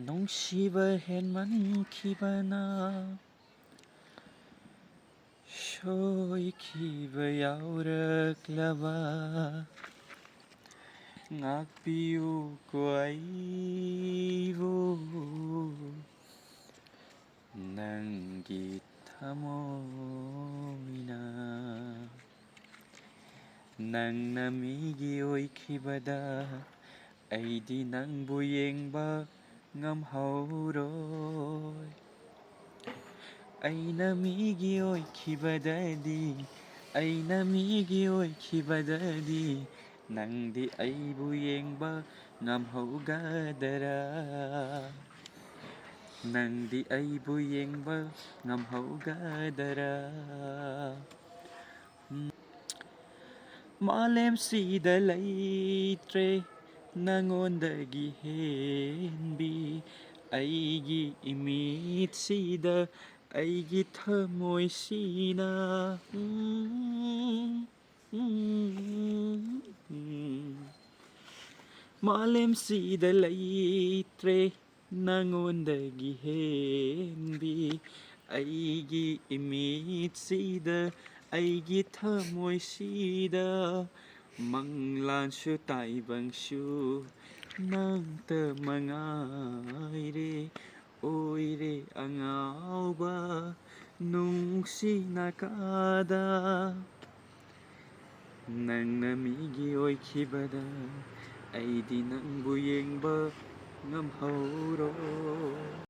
ꯅꯨꯡꯁꯤꯕ ꯍꯦꯟꯃꯟꯈꯤꯕꯅ ꯁꯣꯏꯈꯤꯕ ꯌꯥꯎꯔꯛꯂꯕ ꯉꯥꯛꯄꯤꯌꯨꯀꯣ ꯑꯩꯕꯨ ꯅꯪꯒꯤ ꯊꯃꯣꯏꯅ ꯅꯪꯅ ꯃꯤꯒꯤ ꯑꯣꯏꯈꯤꯕꯗ ꯑꯩꯗꯤ ꯅꯪꯕꯨ ꯌꯦꯡꯕ ꯉꯝꯍꯧꯔꯣꯏ ꯑꯩꯅ ꯃꯤꯒꯤ ꯑꯣꯏꯈꯤꯕꯗꯗꯤ ꯅꯪꯗꯤ ꯑꯩꯕꯨ ꯌꯦꯡꯕ ꯉꯝꯍꯧꯒꯗꯔꯥ ꯅꯪꯗꯤ ꯑꯩꯕꯨ ꯌꯦꯡꯕ ꯉꯝꯍꯧꯒꯗꯔꯥ ꯃꯥꯂꯦꯝꯁꯤꯗ ꯂꯩꯇ꯭ꯔꯦ ꯅꯉꯣꯟꯗꯒꯤ ꯍꯦꯟꯕꯤ ꯑꯩꯒꯤ ꯏꯃꯤꯠꯁꯤꯗ ꯑꯩꯒꯤ ꯊꯃꯣꯏꯁꯤꯅ ꯃꯥꯂꯦꯝꯁꯤꯗ ꯂꯩꯇ꯭ꯔꯦ ꯅꯉꯣꯟꯗꯒꯤ ꯍꯦꯟꯕꯤ ꯑꯩꯒꯤ ꯏꯃꯤꯠꯁꯤꯗ ꯑꯩꯒꯤ ꯊꯃꯣꯏꯁꯤꯗ ꯃꯪꯂꯥꯟꯁꯨ ꯇꯥꯏꯕꯪꯁꯨ ꯅꯪꯇ ꯃꯉꯥꯏꯔꯦ ꯑꯣꯏꯔꯦ ꯑꯉꯥꯎꯕ ꯅꯨꯡꯁꯤ ꯅꯥꯀꯥꯗ ꯅꯪꯅ ꯃꯤꯒꯤ ꯑꯣꯏꯈꯤꯕꯗ ꯑꯩꯗꯤ ꯅꯪꯕꯨ ꯌꯦꯡꯕ ꯉꯝꯍꯧꯔꯣꯏ